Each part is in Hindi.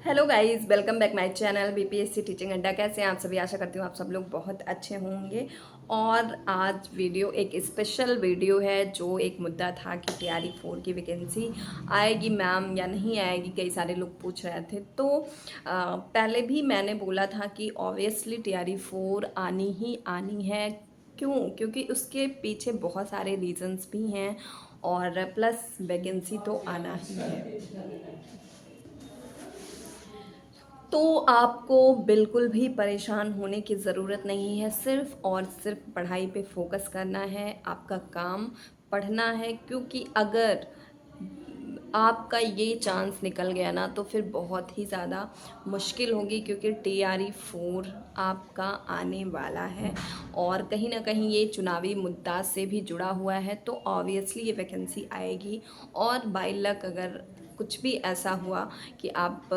Hello guys, welcome back my channel BPSC teaching अड्डा। कैसे हैं आप सभी? आशा करती हूँ आप सब लोग बहुत अच्छे होंगे। और आज वीडियो एक स्पेशल वीडियो है। जो एक मुद्दा था कि टीआरई 4 की वैकेंसी आएगी मैम या नहीं आएगी, कई सारे लोग पूछ रहे थे। तो पहले भी मैंने बोला था कि ऑब्वियसली टीआरई 4 आनी ही आनी है। क्यों? क्योंकि उसके पीछे बहुत सारे रीजंस भी हैं और प्लस वैकेंसी तो आना ही है। तो आपको बिल्कुल भी परेशान होने की ज़रूरत नहीं है। सिर्फ़ और सिर्फ पढ़ाई पे फोकस करना है। आपका काम पढ़ना है, क्योंकि अगर आपका ये चांस निकल गया ना तो फिर बहुत ही ज़्यादा मुश्किल होगी, क्योंकि टीआरई 4 आपका आने वाला है और कहीं ना कहीं ये चुनावी मुद्दा से भी जुड़ा हुआ है। तो ऑब्वियसली ये वैकेंसी आएगी। और बाय लक अगर कुछ भी ऐसा हुआ कि आप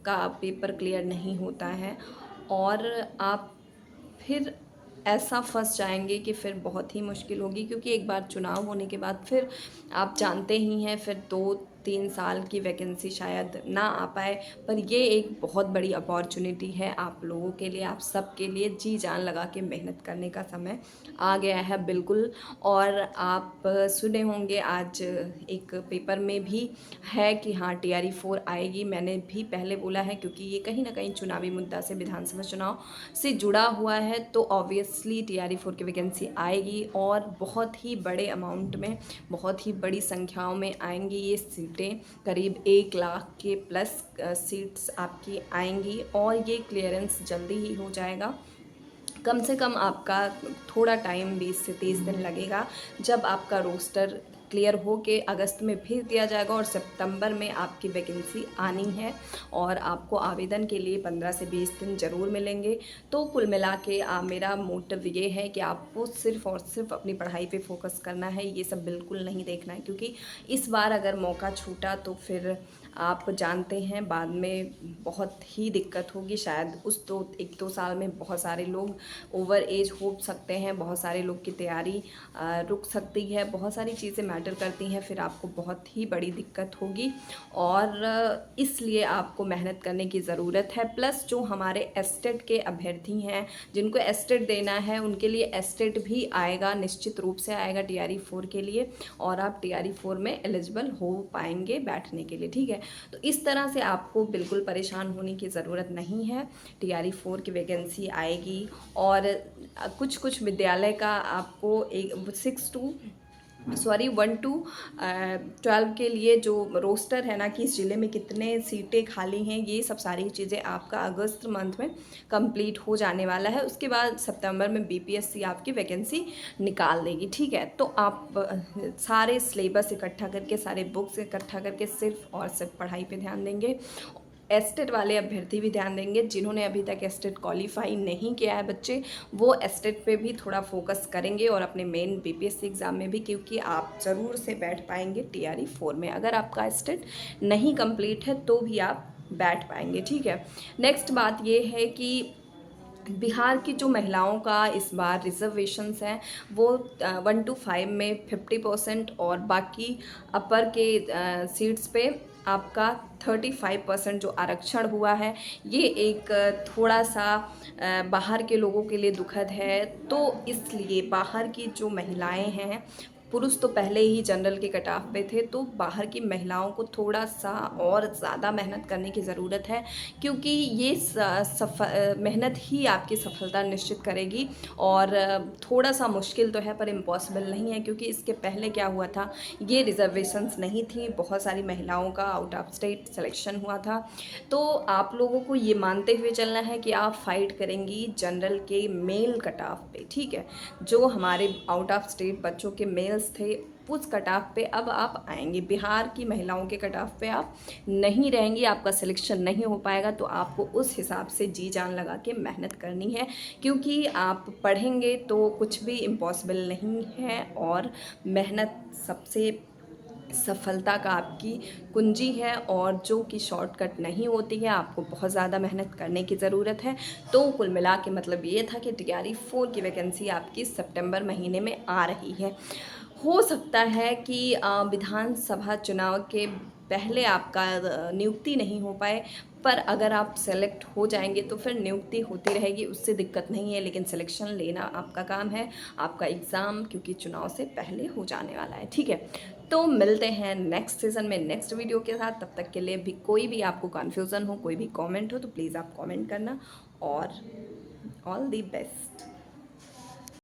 का पेपर क्लियर नहीं होता है और आप फिर ऐसा फंस जाएंगे कि फिर बहुत ही मुश्किल होगी, क्योंकि एक बार चुनाव होने के बाद फिर आप जानते ही हैं फिर 2-3 साल की वैकेंसी शायद ना आ पाए। पर ये एक बहुत बड़ी अपॉर्चुनिटी है आप लोगों के लिए, आप सब के लिए। जी जान लगा के मेहनत करने का समय आ गया है बिल्कुल। और आप सुने होंगे आज एक पेपर में भी है कि हाँ टीआरई 4 आएगी। मैंने भी पहले बोला है, क्योंकि ये कहीं ना कहीं चुनावी मुद्दा से, विधानसभा चुनाव से जुड़ा हुआ है। तो ऑब्वियसली टीआरई 4 की वैकेंसी आएगी और बहुत ही बड़े अमाउंट में, बहुत ही बड़ी संख्याओं में आएंगी ये सीटें। करीब 1 लाख के प्लस सीट्स आपकी आएंगी और ये क्लियरेंस जल्दी ही हो जाएगा। कम से कम आपका थोड़ा टाइम 20 से 30 दिन लगेगा। जब आपका रोस्टर क्लियर हो के अगस्त में भेज दिया जाएगा और सितंबर में आपकी वैकेंसी आनी है और आपको आवेदन के लिए 15 से 20 दिन ज़रूर मिलेंगे। तो कुल मिला के मेरा मोटिव ये है कि आपको सिर्फ़ और सिर्फ अपनी पढ़ाई पे फोकस करना है। ये सब बिल्कुल नहीं देखना है, क्योंकि इस बार अगर मौका छूटा तो फिर आप जानते हैं बाद में बहुत ही दिक्कत होगी। शायद उस 1-2 साल में बहुत सारे लोग ओवर एज हो सकते हैं, बहुत सारे लोग की तैयारी रुक सकती है, बहुत सारी चीज़ें मैटर करती हैं। फिर आपको बहुत ही बड़ी दिक्कत होगी और इसलिए आपको मेहनत करने की ज़रूरत है। प्लस जो हमारे एस्टेट के अभ्यर्थी हैं, जिनको एस्टेट देना है, उनके लिए एस्टेट भी आएगा, निश्चित रूप से आएगा टीआरई 4 के लिए। और आप टीआरई 4 में एलिजिबल हो पाएंगे बैठने के लिए, ठीक है। तो इस तरह से आपको बिल्कुल परेशान होने की ज़रूरत नहीं है। टीआरई 4 की वैकेंसी आएगी और कुछ कुछ विद्यालय का आपको 1 to 12 के लिए जो रोस्टर है ना, कि इस ज़िले में कितने सीटें खाली हैं, ये सब सारी चीज़ें आपका अगस्त मंथ में कंप्लीट हो जाने वाला है। उसके बाद सितंबर में बीपीएससी आपकी वैकेंसी निकाल देगी, ठीक है। तो आप सारे सिलेबस इकट्ठा करके, सारे बुक्स इकट्ठा करके सिर्फ और सिर्फ पढ़ाई पे ध्यान देंगे। एस्टेट वाले अभ्यर्थी भी ध्यान देंगे। जिन्होंने अभी तक एस्टेट क्वालिफाई नहीं किया है बच्चे, वो एस्टेट पे भी थोड़ा फोकस करेंगे और अपने मेन बीपीएससी एग्ज़ाम में भी, क्योंकि आप ज़रूर से बैठ पाएंगे टीआरई 4 में। अगर आपका एस्टेट नहीं कंप्लीट है तो भी आप बैठ पाएंगे, ठीक है। नेक्स्ट बात ये है कि बिहार की जो महिलाओं का इस बार रिजर्वेशंस हैं वो 1 to 5 में 50% और बाकी अपर के सीट्स पे आपका 35% जो आरक्षण हुआ है, ये एक थोड़ा सा बाहर के लोगों के लिए दुखद है। तो इसलिए बाहर की जो महिलाएं हैं, पुरुष तो पहले ही जनरल के कट ऑफ पे थे, तो बाहर की महिलाओं को थोड़ा सा और ज़्यादा मेहनत करने की ज़रूरत है, क्योंकि ये मेहनत ही आपकी सफलता निश्चित करेगी। और थोड़ा सा मुश्किल तो है पर इम्पॉसिबल नहीं है, क्योंकि इसके पहले क्या हुआ था, ये रिजर्वेशंस नहीं थी, बहुत सारी महिलाओं का आउट ऑफ स्टेट सिलेक्शन हुआ था। तो आप लोगों को ये मानते हुए चलना है कि आप फाइट करेंगी जनरल के मेल कट ऑफ पे, ठीक है। जो हमारे आउट ऑफ स्टेट बच्चों के मेल्स थे, उस कट ऑफ पे अब आप आएंगे। बिहार की महिलाओं के कट ऑफ पे आप नहीं रहेंगी, आपका सिलेक्शन नहीं हो पाएगा। तो आपको उस हिसाब से जी जान लगा के मेहनत करनी है, क्योंकि आप पढ़ेंगे तो कुछ भी इम्पॉसिबल नहीं है। और मेहनत सबसे सफलता का आपकी कुंजी है, और जो कि शॉर्टकट नहीं होती है। आपको बहुत ज़्यादा मेहनत करने की ज़रूरत है। तो कुल मिला के मतलब ये था कि टीआरई 4 की वैकेंसी आपकी सितंबर महीने में आ रही है। हो सकता है कि विधानसभा चुनाव के पहले आपका नियुक्ति नहीं हो पाए, पर अगर आप सेलेक्ट हो जाएंगे तो फिर नियुक्ति होती रहेगी, उससे दिक्कत नहीं है, लेकिन सिलेक्शन लेना आपका काम है, आपका एग्ज़ाम क्योंकि चुनाव से पहले हो जाने वाला है, ठीक है। तो मिलते हैं नेक्स्ट सीज़न में नेक्स्ट वीडियो के साथ। तब तक के लिए भी कोई भी आपको कन्फ्यूज़न हो, कोई भी कमेंट हो तो प्लीज़ आप कमेंट करना, और ऑल दी बेस्ट।